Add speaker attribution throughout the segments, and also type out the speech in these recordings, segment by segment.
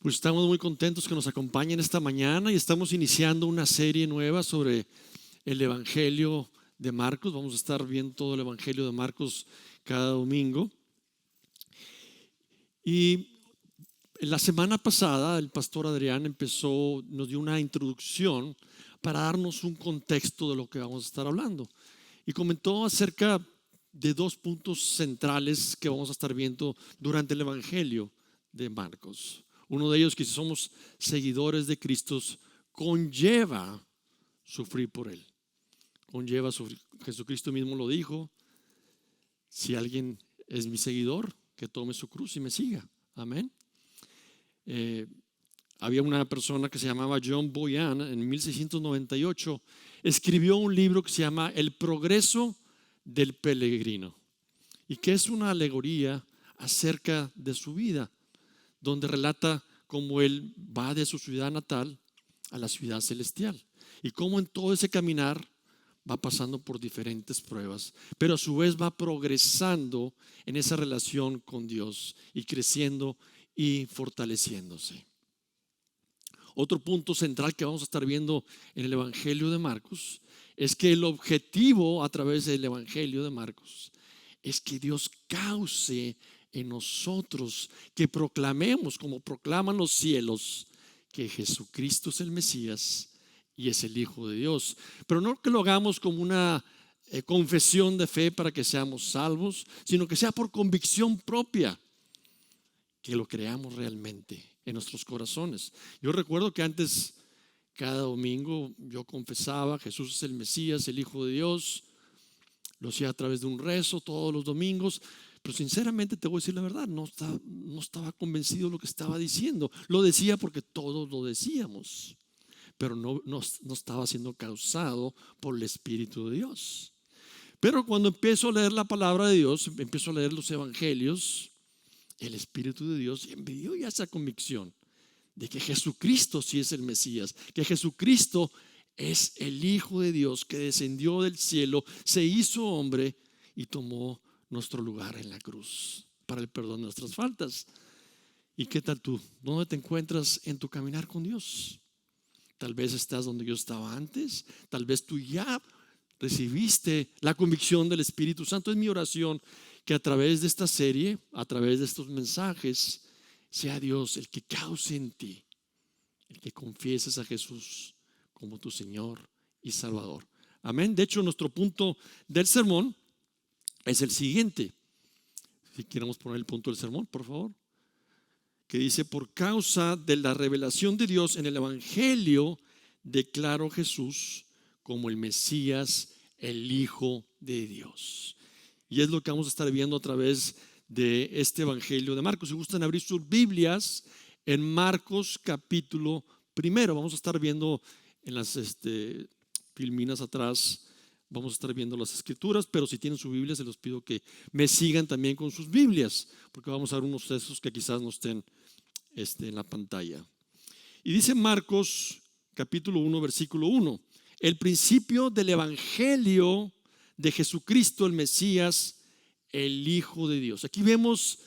Speaker 1: Pues estamos muy contentos que nos acompañen esta mañana y estamos iniciando una serie nueva sobre el Evangelio de Marcos. Vamos a estar viendo todo el Evangelio de Marcos cada domingo. Y la semana pasada el pastor Adrián nos dio una introducción para darnos un contexto de lo que vamos a estar hablando. Y comentó acerca de dos puntos centrales que vamos a estar viendo durante el Evangelio de Marcos. Uno de ellos, que si somos seguidores de Cristo, conlleva sufrir por Él. Conlleva sufrir. Jesucristo mismo lo dijo: si alguien es mi seguidor, que tome su cruz y me siga. Amén. Había una persona que se llamaba John Boyan, en 1698, escribió un libro que se llama El progreso del peregrino, y que es una alegoría acerca de su vida, donde relata cómo él va de su ciudad natal a la ciudad celestial y cómo en todo ese caminar va pasando por diferentes pruebas, pero a su vez va progresando en esa relación con Dios y creciendo y fortaleciéndose. Otro punto central que vamos a estar viendo en el Evangelio de Marcos es que el objetivo a través del Evangelio de Marcos es que Dios cause en nosotros que proclamemos, como proclaman los cielos, que Jesucristo es el Mesías y es el Hijo de Dios. Pero no que lo hagamos como una confesión de fe para que seamos salvos, sino que sea por convicción propia, que lo creamos realmente en nuestros corazones. Yo recuerdo que antes, cada domingo, yo confesaba: Jesús es el Mesías, el Hijo de Dios. Lo hacía a través de un rezo todos los domingos, pero sinceramente te voy a decir la verdad, no estaba convencido de lo que estaba diciendo. Lo decía porque todos lo decíamos, pero no estaba siendo causado por el Espíritu de Dios. Pero cuando empiezo a leer la palabra de Dios, empiezo a leer los evangelios, el Espíritu de Dios me dio ya esa convicción de que Jesucristo sí es el Mesías, que Jesucristo es el Hijo de Dios que descendió del cielo, se hizo hombre y tomó nuestro lugar en la cruz para el perdón de nuestras faltas. ¿Y qué tal tú? ¿Dónde te encuentras en tu caminar con Dios? Tal vez estás donde yo estaba antes, tal vez tú ya recibiste la convicción del Espíritu Santo. Es mi oración que a través de esta serie, a través de estos mensajes, sea Dios el que cause en ti, el que confieses a Jesús como tu Señor y Salvador. Amén. De hecho, nuestro punto del sermón es el siguiente. Si queremos poner el punto del sermón, por favor. Que dice: por causa de la revelación de Dios en el Evangelio, declaró Jesús como el Mesías, el Hijo de Dios. Y es lo que vamos a estar viendo a través de este Evangelio de Marcos. Si gustan abrir sus Biblias en Marcos capítulo 1, vamos a estar viendo en las filminas atrás, vamos a estar viendo las escrituras, pero si tienen su Biblia, se los pido que me sigan también con sus Biblias, porque vamos a ver unos textos que quizás no estén en la pantalla. Y dice Marcos capítulo 1, versículo 1: el principio del Evangelio de Jesucristo el Mesías, el Hijo de Dios. Aquí vemos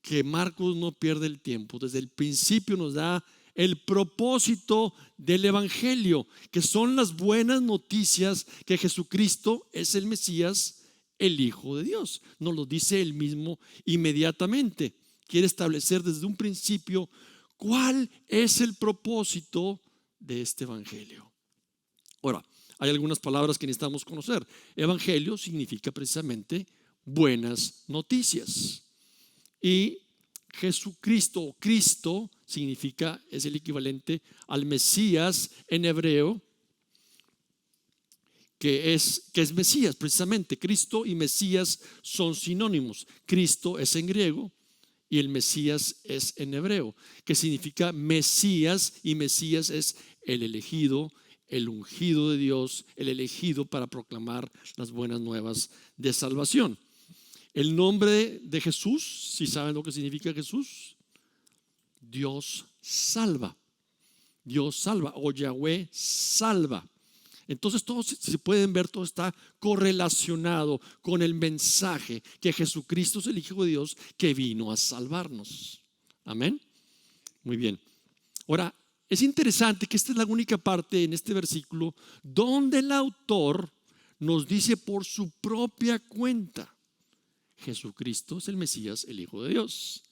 Speaker 1: que Marcos no pierde el tiempo. Desde el principio nos da el propósito del Evangelio, que son las buenas noticias que Jesucristo es el Mesías, el Hijo de Dios. Nos lo dice él mismo inmediatamente. Quiere establecer desde un principio cuál es el propósito de este Evangelio. Ahora, hay algunas palabras que necesitamos conocer. Evangelio significa precisamente buenas noticias. Y Jesucristo o Cristo significa, es el equivalente al Mesías en hebreo, que es Mesías precisamente. Cristo y Mesías son sinónimos. Cristo es en griego y el Mesías es en hebreo, que significa Mesías, y Mesías es el elegido, el ungido de Dios, el elegido para proclamar las buenas nuevas de salvación. El nombre de Jesús, si saben lo que significa Jesús, Dios salva. Dios salva, o Yahweh salva. Entonces todos, si pueden ver, todo está correlacionado con el mensaje que Jesucristo es el Hijo de Dios que vino a salvarnos. Amén. Muy bien. Ahora, es interesante que esta es la única parte en este versículo donde el autor nos dice por su propia cuenta: Jesucristo es el Mesías, el Hijo de Dios.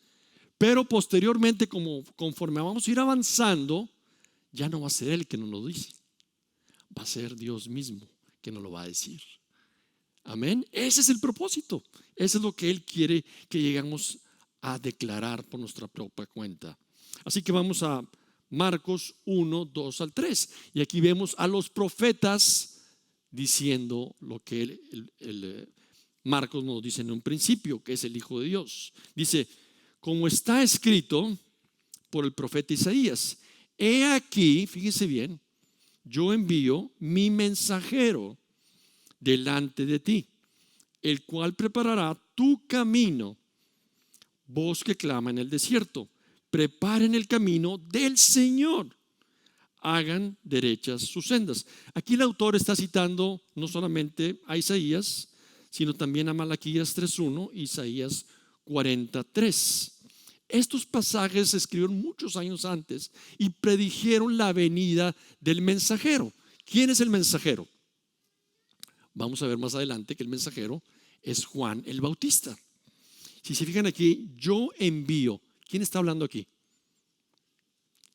Speaker 1: Pero posteriormente, conforme vamos a ir avanzando, ya no va a ser Él que nos lo dice, va a ser Dios mismo que nos lo va a decir. Amén. Ese es el propósito. Eso es lo que Él quiere que lleguemos a declarar por nuestra propia cuenta. Así que vamos a Marcos 1, 2 al 3. Y aquí vemos a los profetas diciendo lo que Marcos nos dice en un principio, que es el Hijo de Dios. Dice: como está escrito por el profeta Isaías, he aquí, fíjese bien, yo envío mi mensajero delante de ti, el cual preparará tu camino. Voz que clama en el desierto: preparen el camino del Señor, hagan derechas sus sendas. Aquí el autor está citando no solamente a Isaías, sino también a Malaquías 3:1 y Isaías 43. Estos pasajes se escribieron muchos años antes y predijeron la venida del mensajero. ¿Quién es el mensajero? Vamos a ver más adelante que el mensajero es Juan el Bautista. Si se fijan aquí, yo envío. ¿Quién está hablando aquí?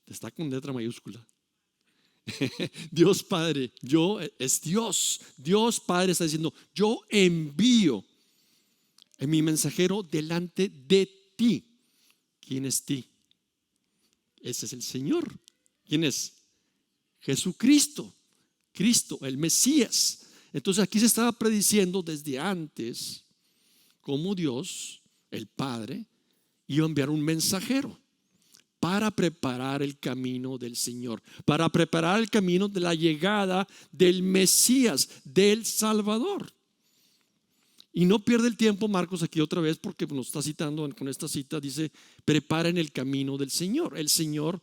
Speaker 1: Está con letra mayúscula. Dios Padre, yo es Dios. Dios Padre está diciendo: yo envío a mi mensajero delante de ti. ¿Quién es ti? Ese es el Señor. ¿Quién es? Jesucristo. Cristo, el Mesías. Entonces aquí se estaba prediciendo desde antes cómo Dios, el Padre, iba a enviar un mensajero para preparar el camino del Señor, para preparar el camino de la llegada del Mesías, del Salvador. Y no pierde el tiempo Marcos aquí otra vez, porque nos está citando con esta cita. Dice: preparen el camino del Señor. El Señor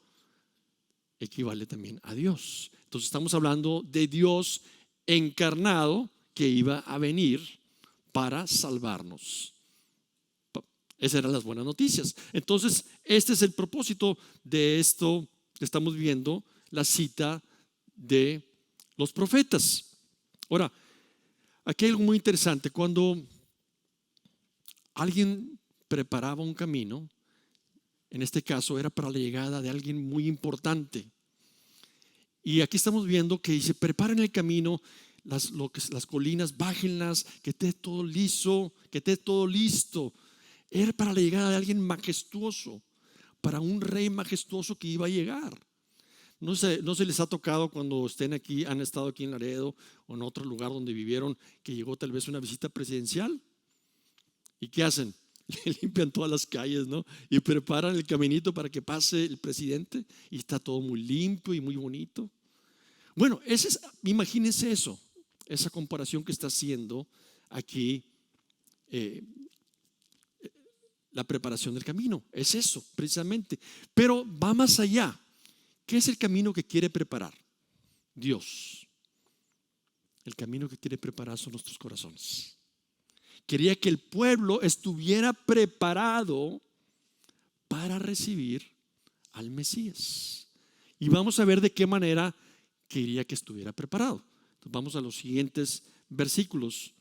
Speaker 1: equivale también a Dios. Entonces estamos hablando de Dios encarnado que iba a venir para salvarnos. Esas eran las buenas noticias. Entonces este es el propósito de esto que estamos viendo, la cita de los profetas. Ahora, aquí hay algo muy interesante. Cuando alguien preparaba un camino, en este caso era para la llegada de alguien muy importante. Y aquí estamos viendo que dice: preparen el camino, las colinas, bájenlas, que esté todo liso, que esté todo listo. Era para la llegada de alguien majestuoso, para un rey majestuoso que iba a llegar. No se les ha tocado cuando estén aquí, han estado aquí en Laredo o en otro lugar donde vivieron, que llegó tal vez una visita presidencial. ¿Y qué hacen? Limpian todas las calles, ¿no? Y preparan el caminito para que pase el presidente y está todo muy limpio y muy bonito. Bueno, imagínense eso, esa comparación que está haciendo aquí la preparación del camino. Es eso, precisamente. Pero va más allá. ¿Qué es el camino que quiere preparar? Dios. El camino que quiere preparar son nuestros corazones. Quería que el pueblo estuviera preparado para recibir al Mesías. Y vamos a ver de qué manera quería que estuviera preparado. Entonces vamos a los siguientes versículos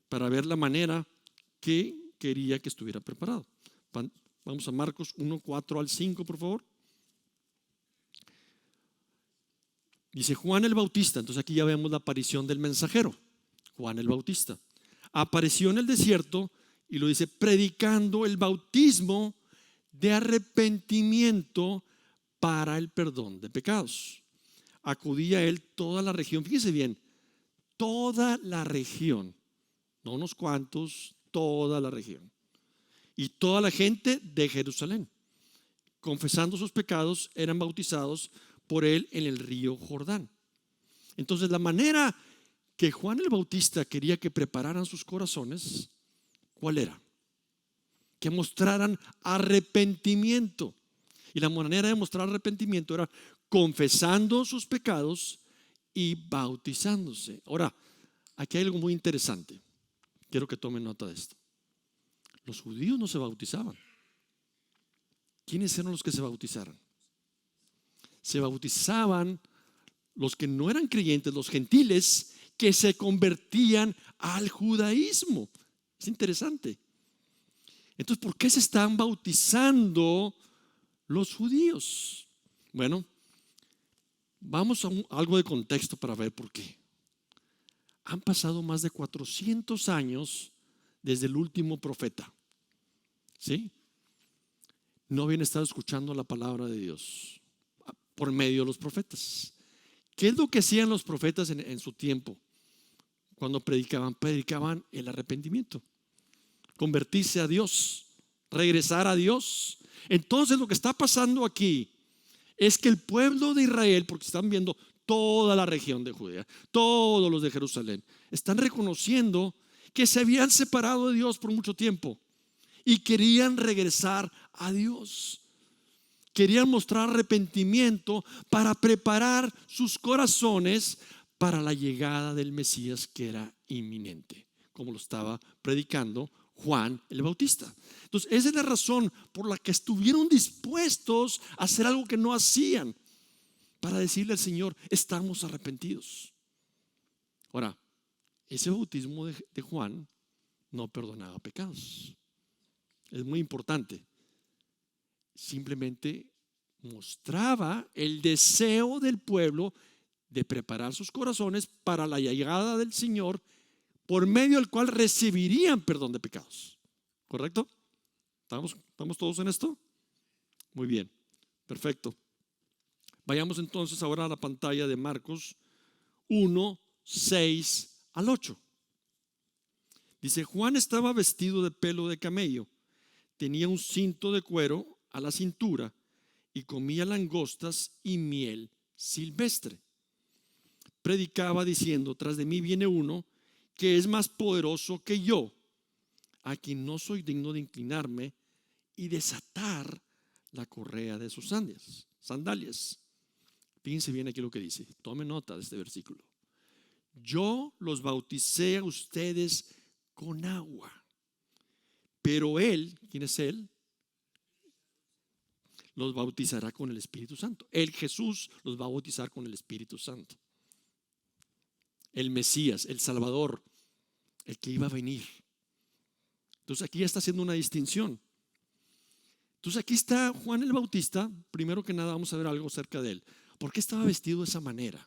Speaker 1: para ver la manera que quería que estuviera preparado. Vamos a Marcos 1, 4 al 5, por favor. Dice: Juan el Bautista. Entonces aquí ya vemos la aparición del mensajero. Juan el Bautista apareció en el desierto y lo dice predicando el bautismo de arrepentimiento para el perdón de pecados. Acudía a él toda la región. Fíjese bien, toda la región, no unos cuantos, toda la región. Y toda la gente de Jerusalén, confesando sus pecados, eran bautizados por él en el río Jordán. Entonces la manera que Juan el Bautista quería que prepararan sus corazones, ¿cuál era? Que mostraran arrepentimiento. Y la manera de mostrar arrepentimiento era confesando sus pecados y bautizándose. Ahora, aquí hay algo muy interesante. Quiero que tomen nota de esto. Los judíos no se bautizaban. ¿quiénes eran los que se bautizaron? Se bautizaban los que no eran creyentes, los gentiles, que se convertían al judaísmo. Es interesante. Entonces, ¿por qué se están bautizando los judíos? Bueno, vamos a algo de contexto para ver por qué. Han pasado más de 400 años desde el último profeta. ¿Sí? No habían estado escuchando la palabra de Dios por medio de los profetas. ¿Qué es lo que hacían los profetas en su tiempo? Cuando predicaban el arrepentimiento, convertirse a Dios, regresar a Dios. Entonces lo que está pasando aquí es que el pueblo de Israel, porque están viendo toda la región de Judea, todos los de Jerusalén, están reconociendo que se habían separado de Dios por mucho tiempo y querían regresar a Dios. Querían mostrar arrepentimiento para preparar sus corazones para la llegada del Mesías que era inminente, como lo estaba predicando Juan el Bautista. Entonces, esa es la razón por la que estuvieron dispuestos a hacer algo que no hacían, para decirle al Señor: estamos arrepentidos. Ahora, ese bautismo de Juan no perdonaba pecados. Es muy importante. Simplemente mostraba el deseo del pueblo de preparar sus corazones para la llegada del Señor, por medio del cual recibirían perdón de pecados. ¿Correcto? ¿Estamos todos en esto? Muy bien, perfecto. Vayamos entonces ahora a la pantalla de Marcos 1, 6 al 8. Dice: Juan estaba vestido de pelo de camello, tenía un cinto de cuero a la cintura y comía langostas y miel silvestre. Predicaba diciendo: tras de mí viene uno que es más poderoso que yo, a quien no soy digno de inclinarme y desatar la correa de sus sandalias. Fíjense bien aquí lo que dice. Tome nota de este versículo. Yo los bauticé a ustedes con agua, pero él, ¿quién es él? Los bautizará con el Espíritu Santo. El Jesús los va a bautizar con el Espíritu Santo. El Mesías, el Salvador, el que iba a venir. Entonces aquí ya está haciendo una distinción. Entonces aquí está Juan el Bautista. Primero que nada vamos a ver algo acerca de él. ¿Por qué estaba vestido de esa manera?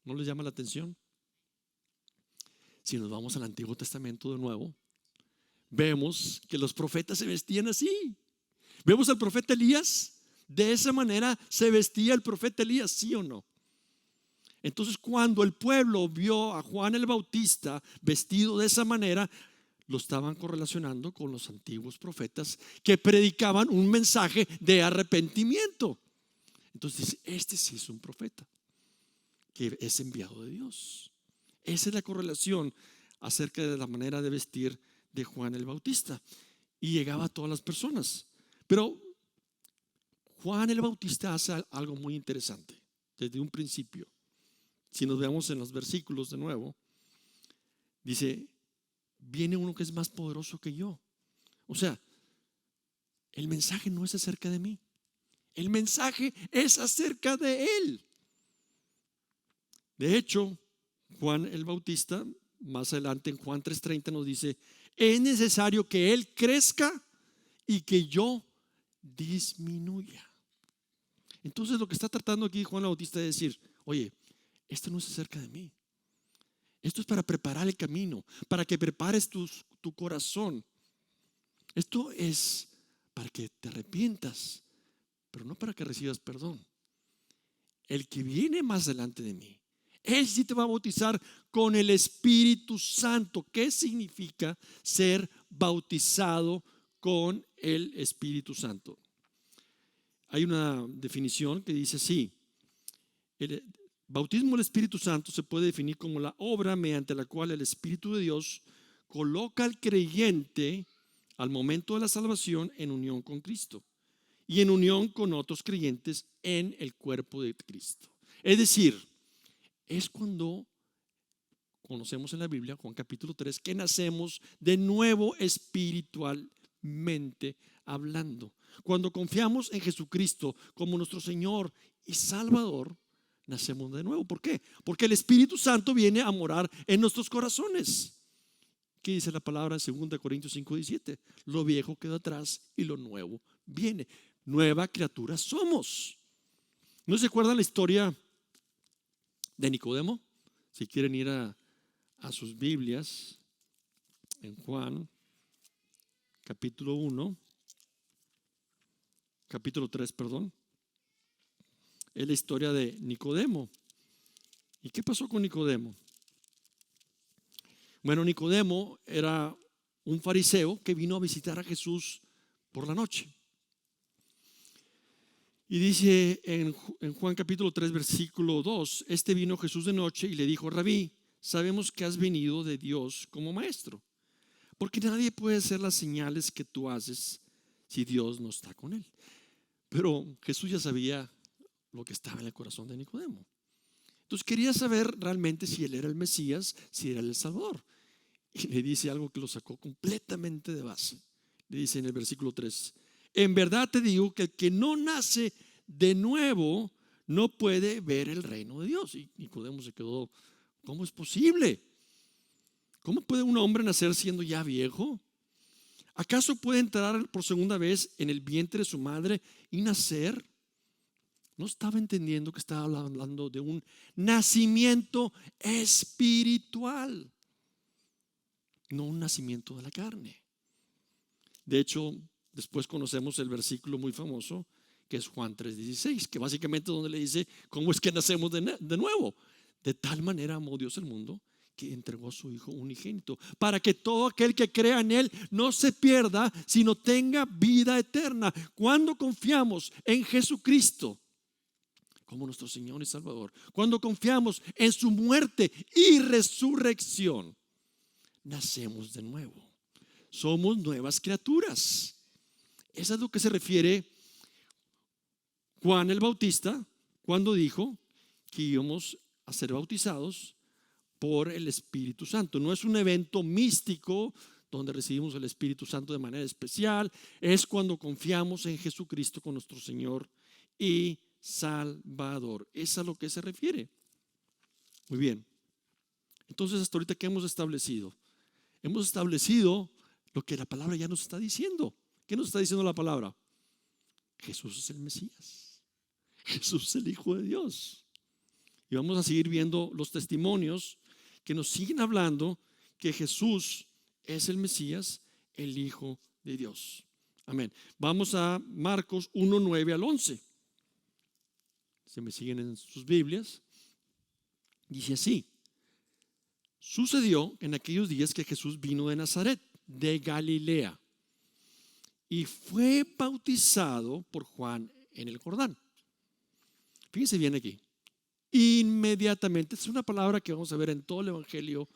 Speaker 1: ¿No les llama la atención? Si nos vamos al Antiguo Testamento de nuevo, vemos que los profetas se vestían así. Vemos al profeta Elías, de esa manera se vestía el profeta Elías, ¿sí o no? Entonces, cuando el pueblo vio a Juan el Bautista vestido de esa manera, lo estaban correlacionando con los antiguos profetas que predicaban un mensaje de arrepentimiento. Entonces dice: este sí es un profeta que es enviado de Dios. Esa es la correlación acerca de la manera de vestir de Juan el Bautista. Y llegaba a todas las personas. Pero Juan el Bautista hace algo muy interesante desde un principio. Si nos vemos en los versículos de nuevo, dice: viene uno que es más poderoso que yo. O sea, el mensaje no es acerca de mí, el mensaje es acerca de él. De hecho, Juan el Bautista, más adelante en Juan 3:30 nos dice: es necesario que él crezca y que yo disminuya. Entonces lo que está tratando aquí Juan el Bautista es decir: oye, esto no es acerca de mí, esto es para preparar el camino, para que prepares tu corazón. Esto es para que te arrepientas, pero no para que recibas perdón. El que viene más delante de mí, él sí te va a bautizar con el Espíritu Santo. ¿Qué significa ser bautizado con el Espíritu Santo? Hay una definición que dice así: el bautismo del Espíritu Santo se puede definir como la obra mediante la cual el Espíritu de Dios coloca al creyente al momento de la salvación en unión con Cristo y en unión con otros creyentes en el cuerpo de Cristo. Es decir, es cuando conocemos en la Biblia, Juan capítulo 3, que nacemos de nuevo espiritualmente hablando. Cuando confiamos en Jesucristo como nuestro Señor y Salvador, nacemos de nuevo. ¿Por qué? Porque el Espíritu Santo viene a morar en nuestros corazones. ¿Qué dice la palabra en 2 Corintios 5:17? Lo viejo queda atrás y lo nuevo viene. Nueva criatura somos. ¿No se acuerdan la historia de Nicodemo? Si quieren ir a sus Biblias, en Juan, capítulo 1, capítulo 3, perdón. Es la historia de Nicodemo. ¿Y qué pasó con Nicodemo? Bueno, Nicodemo era un fariseo que vino a visitar a Jesús por la noche. Y dice en Juan capítulo 3, versículo 2, vino Jesús de noche y le dijo: Rabí, sabemos que has venido de Dios como maestro, porque nadie puede hacer las señales que tú haces si Dios no está con él. Pero Jesús ya sabía lo que estaba en el corazón de Nicodemo. Entonces quería saber realmente si él era el Mesías, si era el Salvador. Y le dice algo que lo sacó completamente de base. Le dice en el versículo 3: en verdad te digo que el que no nace de nuevo no puede ver el reino de Dios. Y Nicodemo se quedó: ¿cómo es posible? ¿Cómo puede un hombre nacer siendo ya viejo? ¿Acaso puede entrar por segunda vez en el vientre de su madre y nacer? No estaba entendiendo que estaba hablando de un nacimiento espiritual, no un nacimiento de la carne. De hecho, después conocemos el versículo muy famoso que es Juan 3:16, que básicamente donde le dice cómo es que nacemos de nuevo. De tal manera amó Dios el mundo que entregó a su Hijo unigénito, para que todo aquel que crea en Él no se pierda, sino tenga vida eterna. Cuando confiamos en Jesucristo como nuestro Señor y Salvador, cuando confiamos en su muerte y resurrección, nacemos de nuevo. Somos nuevas criaturas. Eso es lo que se refiere Juan el Bautista cuando dijo que íbamos a ser bautizados por el Espíritu Santo. No es un evento místico donde recibimos el Espíritu Santo de manera especial. Es cuando confiamos en Jesucristo como nuestro Señor y Salvador. Es a lo que se refiere. Muy bien. Entonces, hasta ahorita, ¿qué hemos establecido? Hemos establecido lo que la palabra ya nos está diciendo. ¿Qué nos está diciendo la palabra? Jesús es el Mesías. Jesús es el Hijo de Dios. Y vamos a seguir viendo los testimonios que nos siguen hablando que Jesús es el Mesías, el Hijo de Dios. Amén. Vamos a Marcos 1:9 al 11. Se me siguen en sus Biblias. Dice así: sucedió en aquellos días que Jesús vino de Nazaret, de Galilea, y fue bautizado por Juan en el Jordán. Fíjense bien aquí. Inmediatamente, es una palabra que vamos a ver en todo el Evangelio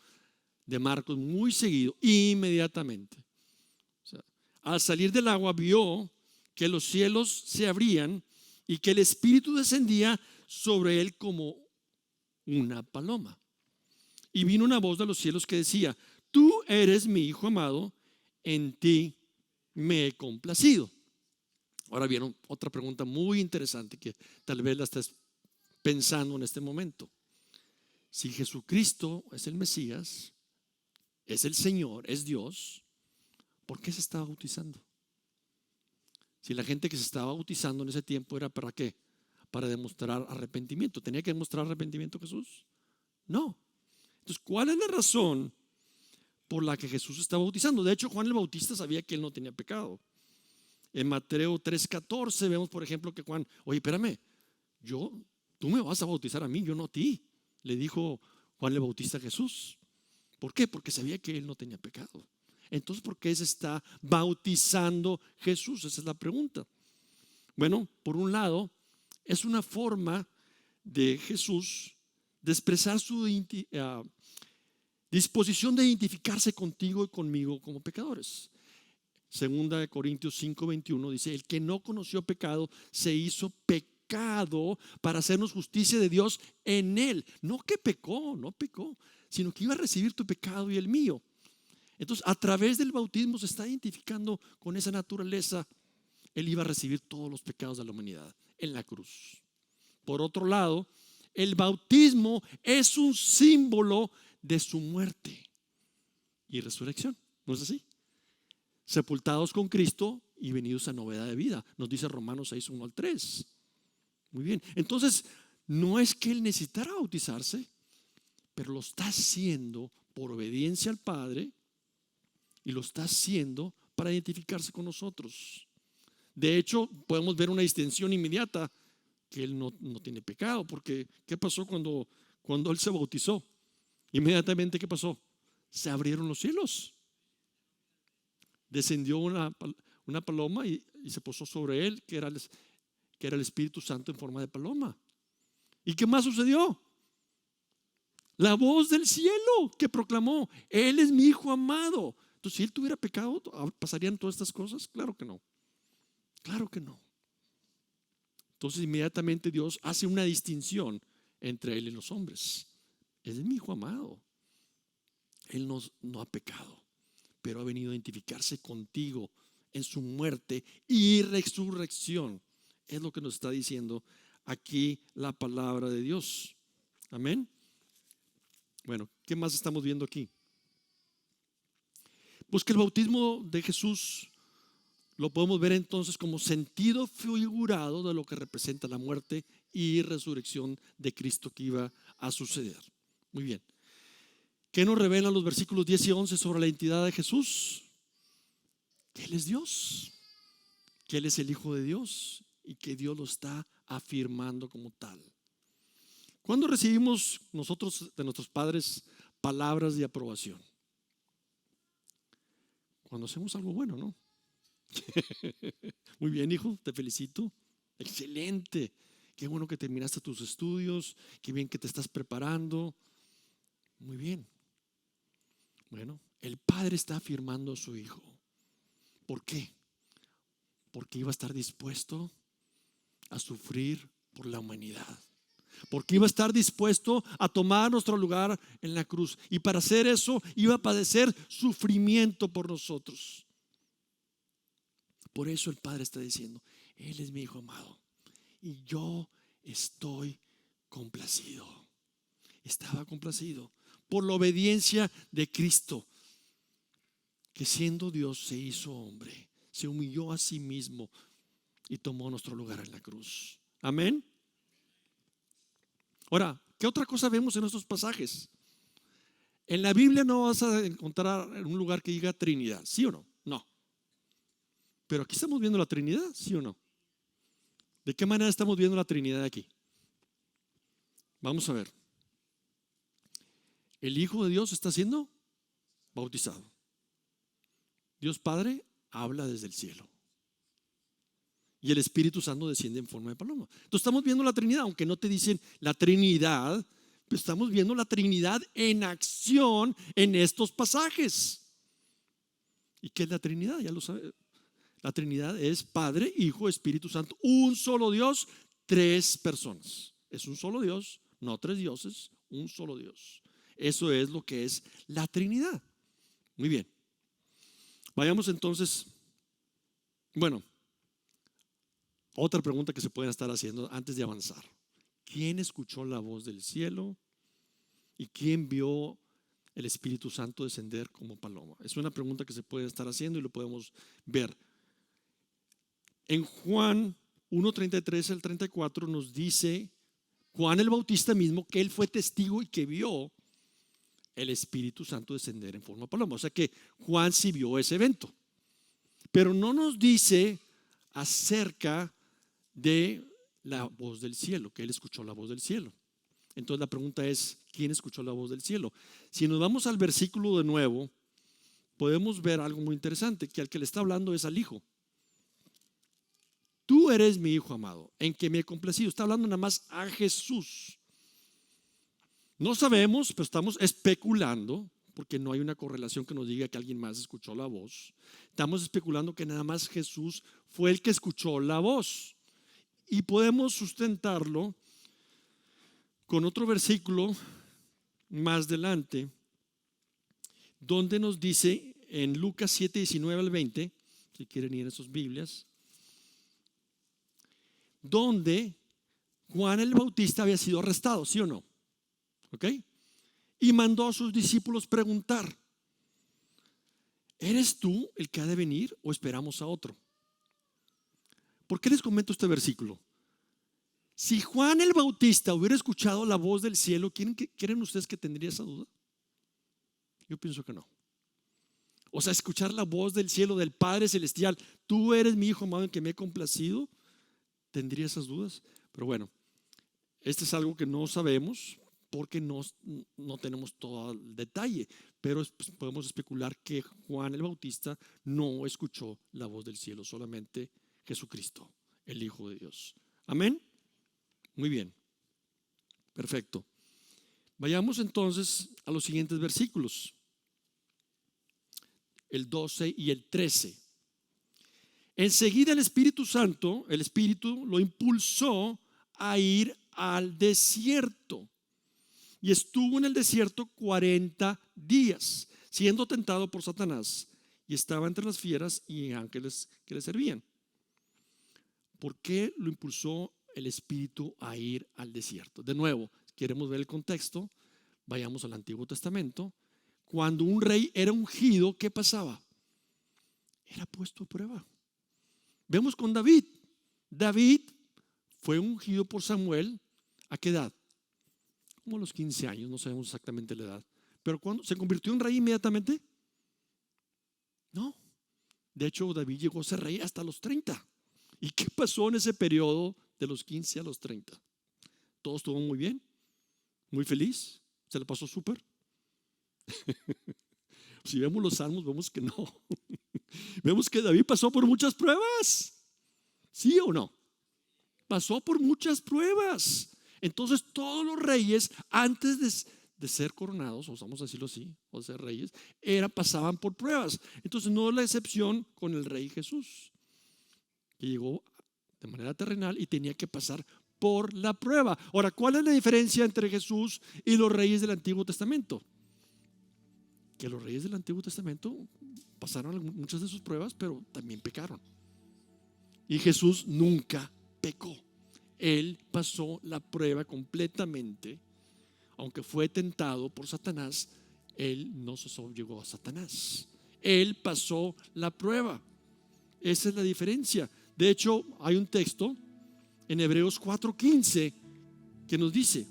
Speaker 1: de Marcos muy seguido. Inmediatamente, o sea, al salir del agua vio que los cielos se abrían y que el Espíritu descendía sobre él como una paloma. Y vino una voz de los cielos que decía: tú eres mi Hijo amado, en ti me he complacido. Ahora viene otra pregunta muy interesante que tal vez la estés pensando en este momento. Si Jesucristo es el Mesías, es el Señor, es Dios, ¿por qué se estaba bautizando? Si la gente que se estaba bautizando en ese tiempo era ¿para qué? Para demostrar arrepentimiento. ¿Tenía que demostrar arrepentimiento Jesús? No. Entonces, ¿cuál es la razón por la que Jesús estaba bautizando? De hecho, Juan el Bautista sabía que él no tenía pecado. En Mateo 3:14 vemos, por ejemplo, que Juan: oye, espérame, tú me vas a bautizar a mí, yo no a ti, le dijo Juan el Bautista a Jesús. ¿Por qué? Porque sabía que él no tenía pecado. Entonces, ¿por qué se está bautizando Jesús? Esa es la pregunta. Bueno, por un lado, es una forma de Jesús de expresar su disposición de identificarse contigo y conmigo como pecadores. Segunda de Corintios 5:21 dice: el que no conoció pecado se hizo pecado para hacernos justicia de Dios en él. No que pecó, no pecó, sino que iba a recibir tu pecado y el mío. Entonces, a través del bautismo se está identificando con esa naturaleza Él iba a recibir todos los pecados de la humanidad en la cruz. Por otro lado, el bautismo es un símbolo de su muerte y resurrección. ¿No es así? Sepultados con Cristo y venidos a novedad de vida. Nos dice Romanos 6, 1 al 3. Muy bien. Entonces, no es que Él necesitara bautizarse, pero lo está haciendo por obediencia al Padre y lo está haciendo para identificarse con nosotros. De hecho, podemos ver una distinción inmediata, que Él no tiene pecado, porque ¿qué pasó cuando Él se bautizó? Inmediatamente, ¿qué pasó? Se abrieron los cielos. Descendió una paloma y se posó sobre Él, que era el Espíritu Santo en forma de paloma. ¿Y qué más sucedió? La voz del cielo que proclamó: Él es mi Hijo amado. Entonces, si Él tuviera pecado, ¿pasarían todas estas cosas? Claro que no. Claro que no. Entonces, inmediatamente Dios hace una distinción entre Él y los hombres. Él es mi Hijo amado. Él no ha pecado, pero ha venido a identificarse contigo en su muerte y resurrección. Es lo que nos está diciendo aquí la palabra de Dios. Amén. Bueno, ¿qué más estamos viendo aquí? Pues que el bautismo de Jesús lo podemos ver entonces como sentido figurado de lo que representa la muerte y resurrección de Cristo que iba a suceder. Muy bien. ¿Qué nos revelan los versículos 10 y 11 sobre la identidad de Jesús? Que Él es Dios, que Él es el Hijo de Dios y que Dios lo está afirmando como tal. ¿Cuándo recibimos nosotros de nuestros padres palabras de aprobación? Cuando hacemos algo bueno, ¿no? Muy bien, hijo, te felicito. Excelente. Qué bueno que terminaste tus estudios. Qué bien que te estás preparando. Muy bien. Bueno, el padre está afirmando a su hijo. ¿Por qué? Porque iba a estar dispuesto a sufrir por la humanidad. Porque iba a estar dispuesto a tomar nuestro lugar en la cruz. Y para hacer eso iba a padecer sufrimiento por nosotros. Por eso el Padre está diciendo: Él es mi Hijo amado y yo estoy complacido. Estaba complacido por la obediencia de Cristo, que siendo Dios se hizo hombre, se humilló a sí mismo y tomó nuestro lugar en la cruz. Amén. Ahora, ¿qué otra cosa vemos en estos pasajes? En la Biblia no vas a encontrar un lugar que diga Trinidad, ¿sí o no? No. Pero aquí estamos viendo la Trinidad, ¿sí o no? ¿De qué manera estamos viendo la Trinidad aquí? Vamos a ver. El Hijo de Dios está siendo bautizado. Dios Padre habla desde el cielo. Y el Espíritu Santo desciende en forma de paloma. Entonces estamos viendo la Trinidad, aunque no te dicen la Trinidad, pero estamos viendo la Trinidad en acción en estos pasajes. ¿Y qué es la Trinidad? Ya lo sabes. La Trinidad es Padre, Hijo, Espíritu Santo, un solo Dios, tres personas. Es un solo Dios, no tres dioses, un solo Dios. Eso es lo que es la Trinidad. Muy bien. Vayamos entonces. Bueno, otra pregunta que se pueden estar haciendo antes de avanzar: ¿quién escuchó la voz del cielo? ¿Y quién vio el Espíritu Santo descender como paloma? Es una pregunta que se puede estar haciendo y lo podemos ver. En Juan 1:33 al 34 nos dice Juan el Bautista mismo que él fue testigo y que vio el Espíritu Santo descender en forma de paloma. O sea que Juan sí vio ese evento, pero no nos dice acerca de la voz del cielo, que él escuchó la voz del cielo. Entonces la pregunta es: ¿quién escuchó la voz del cielo? Si nos vamos al versículo de nuevo, podemos ver algo muy interesante, que al que le está hablando es al Hijo. Tú eres mi Hijo amado, en que me he complacido. Está hablando nada más a Jesús. No sabemos, pero estamos especulando, porque no hay una correlación que nos diga que alguien más escuchó la voz. Estamos especulando que nada más Jesús fue el que escuchó la voz. Y podemos sustentarlo con otro versículo más adelante, donde nos dice en Lucas 7:19 al 20, si quieren ir a sus Biblias, donde Juan el Bautista había sido arrestado, ¿sí o no? ¿Ok? Y mandó a sus discípulos preguntar: ¿eres tú el que ha de venir o esperamos a otro? ¿Por qué les comento este versículo? Si Juan el Bautista hubiera escuchado la voz del cielo, ¿creen ustedes que tendría esa duda? Yo pienso que no. O sea, escuchar la voz del cielo, del Padre Celestial: tú eres mi Hijo amado en que me he complacido, ¿tendría esas dudas? Pero bueno, este es algo que no sabemos porque no tenemos todo el detalle, pero pues, podemos especular que Juan el Bautista no escuchó la voz del cielo, solamente Jesucristo, el Hijo de Dios. Amén. Muy bien, perfecto. Vayamos entonces a los siguientes versículos, el 12 y el 13. Enseguida el Espíritu Santo, el Espíritu lo impulsó a ir al desierto, y estuvo en el desierto 40 días, siendo tentado por Satanás, y estaba entre las fieras y ángeles que le servían. ¿Por qué lo impulsó el Espíritu a ir al desierto? De nuevo, queremos ver el contexto. Vayamos al Antiguo Testamento. Cuando un rey era ungido, ¿qué pasaba? Era puesto a prueba. Vemos con David. David fue ungido por Samuel. ¿A qué edad? Como a los 15 años, no sabemos exactamente la edad. Pero ¿cuándo se convirtió en rey inmediatamente? No. De hecho, David llegó a ser rey hasta los 30. ¿Y qué pasó en ese periodo de los 15 a los 30? Todo estuvo muy bien, muy feliz, se le pasó súper. Si vemos los salmos, vemos que no. Vemos que David pasó por muchas pruebas. ¿Sí o no? Pasó por muchas pruebas. Entonces todos los reyes, antes de ser coronados, o vamos a decirlo así, o ser reyes, pasaban por pruebas. Entonces no es la excepción con el rey Jesús, que llegó de manera terrenal y tenía que pasar por la prueba. Ahora, ¿cuál es la diferencia entre Jesús y los reyes del Antiguo Testamento? Que los reyes del Antiguo Testamento pasaron muchas de sus pruebas, pero también pecaron. Y Jesús nunca pecó. Él pasó la prueba completamente. Aunque fue tentado por Satanás, él no se subyugó a Satanás. Él pasó la prueba. Esa es la diferencia. De hecho, hay un texto en Hebreos 4:15 que nos dice: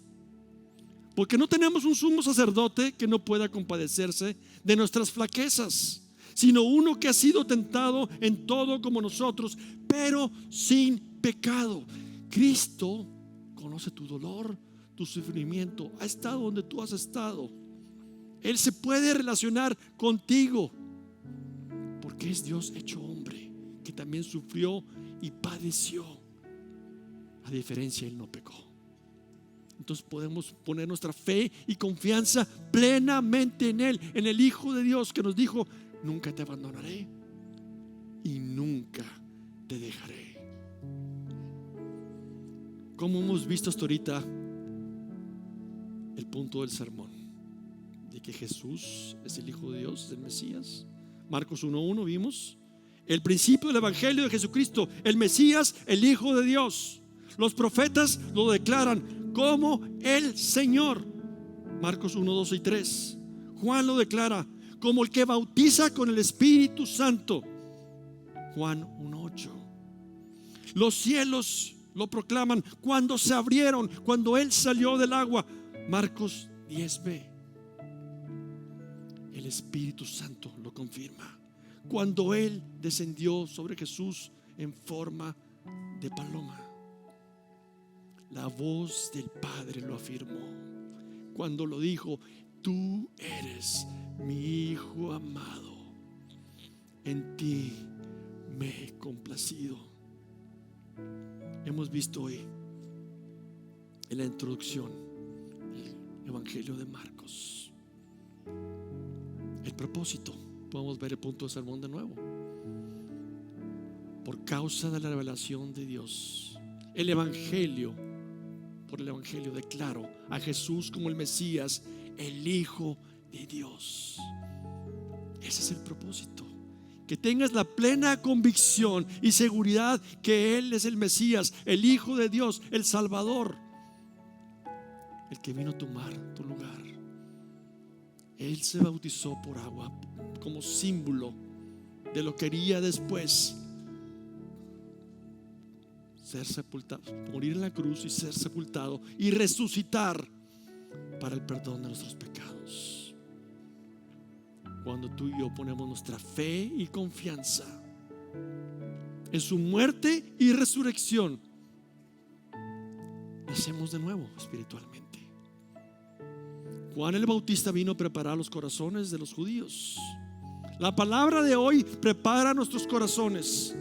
Speaker 1: porque no tenemos un sumo sacerdote que no pueda compadecerse de nuestras flaquezas, sino uno que ha sido tentado en todo como nosotros, pero sin pecado. Cristo conoce tu dolor, tu sufrimiento, ha estado donde tú has estado. Él se puede relacionar contigo porque es Dios hecho hombre, que también sufrió y padeció. A diferencia, Él no pecó. Entonces podemos poner nuestra fe y confianza plenamente en Él, en el Hijo de Dios, que nos dijo: nunca te abandonaré y nunca te dejaré. Como hemos visto hasta ahorita, el punto del sermón, de que Jesús es el Hijo de Dios, es el Mesías. Marcos 1:1 vimos el principio del Evangelio de Jesucristo, el Mesías, el Hijo de Dios. Los profetas lo declaran como el Señor. Marcos 1:2 y 3. Juan lo declara como el que bautiza con el Espíritu Santo. Juan 1:8. Los cielos lo proclaman cuando se abrieron, cuando Él salió del agua. Marcos 10b. El Espíritu Santo lo confirma cuando Él descendió sobre Jesús en forma de paloma. La voz del Padre lo afirmó cuando lo dijo: tú eres mi Hijo amado, en ti me he complacido. Hemos visto hoy en la introducción el Evangelio de Marcos el propósito. Podemos ver el punto de sermón de nuevo. Por causa de la revelación de Dios, el Evangelio, por el Evangelio declaro a Jesús como el Mesías, el Hijo de Dios. Ese es el propósito, que tengas la plena convicción y seguridad que Él es el Mesías, el Hijo de Dios, el Salvador, el que vino a tomar tu lugar. Él se bautizó por agua como símbolo de lo que haría después: ser sepultado, morir en la cruz y ser sepultado y resucitar para el perdón de nuestros pecados. Cuando tú y yo ponemos nuestra fe y confianza en su muerte y resurrección, nacemos de nuevo espiritualmente. Juan el Bautista vino a preparar los corazones de los judíos. La palabra de hoy prepara nuestros corazones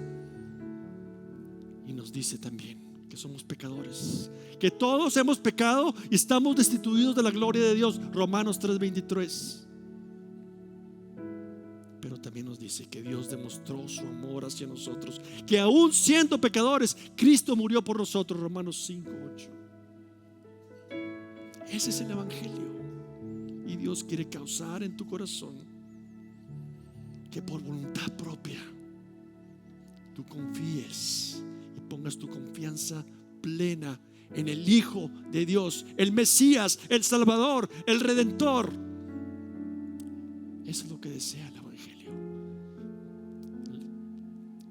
Speaker 1: y nos dice también que somos pecadores, que todos hemos pecado y estamos destituidos de la gloria de Dios. Romanos 3:23. Pero también nos dice que Dios demostró su amor hacia nosotros, que aún siendo pecadores, Cristo murió por nosotros. Romanos 5:8. Ese es el Evangelio. Y Dios quiere causar en tu corazón que por voluntad propia tú confíes y pongas tu confianza plena en el Hijo de Dios, el Mesías, el Salvador, el Redentor. Eso es lo que desea el Evangelio.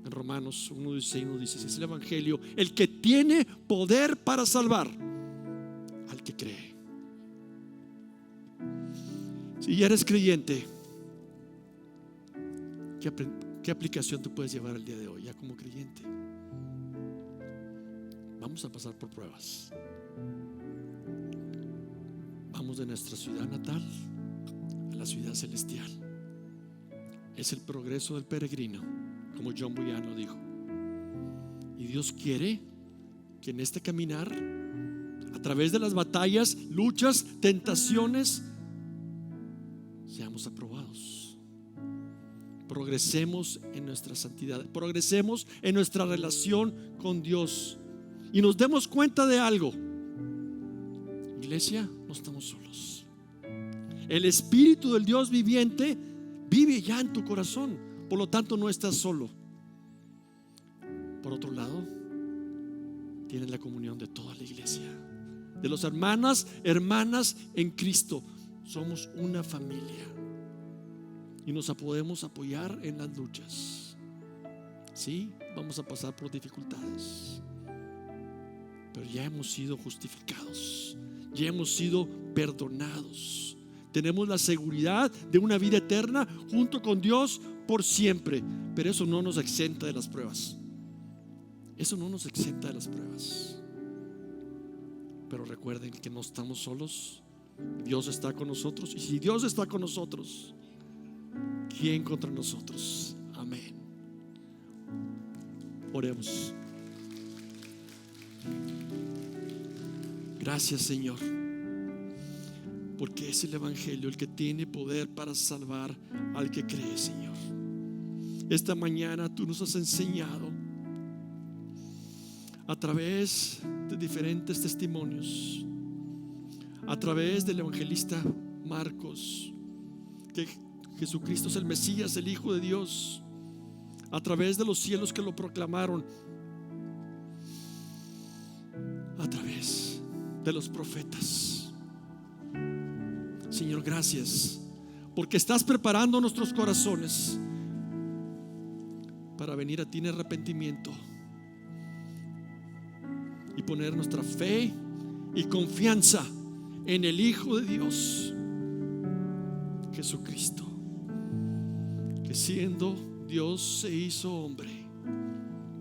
Speaker 1: En Romanos 1:16 nos dice: es el Evangelio el que tiene poder para salvar al que cree. Si ya eres creyente, ¿qué aplicación tú puedes llevar el día de hoy ya como creyente? Vamos a pasar por pruebas. Vamos de nuestra ciudad natal a la ciudad celestial. Es el progreso del peregrino, como John Bunyan lo dijo. Y Dios quiere que en este caminar, a través de las batallas, luchas, tentaciones, seamos aprobados. Progresemos en nuestra santidad, progresemos en nuestra relación con Dios y nos demos cuenta de algo: iglesia, no estamos solos. El Espíritu del Dios viviente vive ya en tu corazón, por lo tanto no estás solo. Por otro lado, tienes la comunión de toda la iglesia, de los hermanas en Cristo. Somos una familia y nos podemos apoyar en las luchas. Sí, vamos a pasar por dificultades, pero ya hemos sido justificados, ya hemos sido perdonados. Tenemos la seguridad de una vida eterna junto con Dios por siempre. Pero eso no nos exenta de las pruebas. Eso no nos exenta de las pruebas. Pero recuerden que no estamos solos. Dios está con nosotros. Y si Dios está con nosotros, ¿quién contra nosotros? Amén. Oremos. Gracias, Señor, porque es el Evangelio el que tiene poder para salvar al que cree, Señor. Esta mañana tú nos has enseñado a través de diferentes testimonios, a través del evangelista Marcos, que Jesucristo es el Mesías, el Hijo de Dios, a través de los cielos que lo proclamaron, a través de los profetas. Señor, gracias porque estás preparando nuestros corazones para venir a ti en arrepentimiento y poner nuestra fe y confianza en el Hijo de Dios, Jesucristo, que siendo Dios se hizo hombre,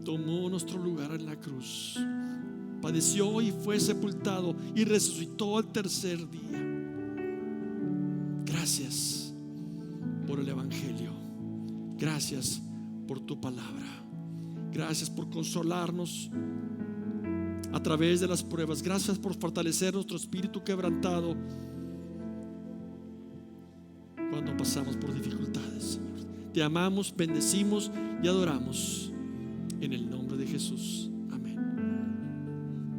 Speaker 1: tomó nuestro lugar en la cruz, padeció y fue sepultado y resucitó al tercer día. Gracias por el Evangelio. Gracias por tu palabra. Gracias por consolarnos a través de las pruebas. Gracias por fortalecer nuestro espíritu quebrantado cuando pasamos por dificultades, Señor. Te amamos, bendecimos y adoramos en el nombre de Jesús.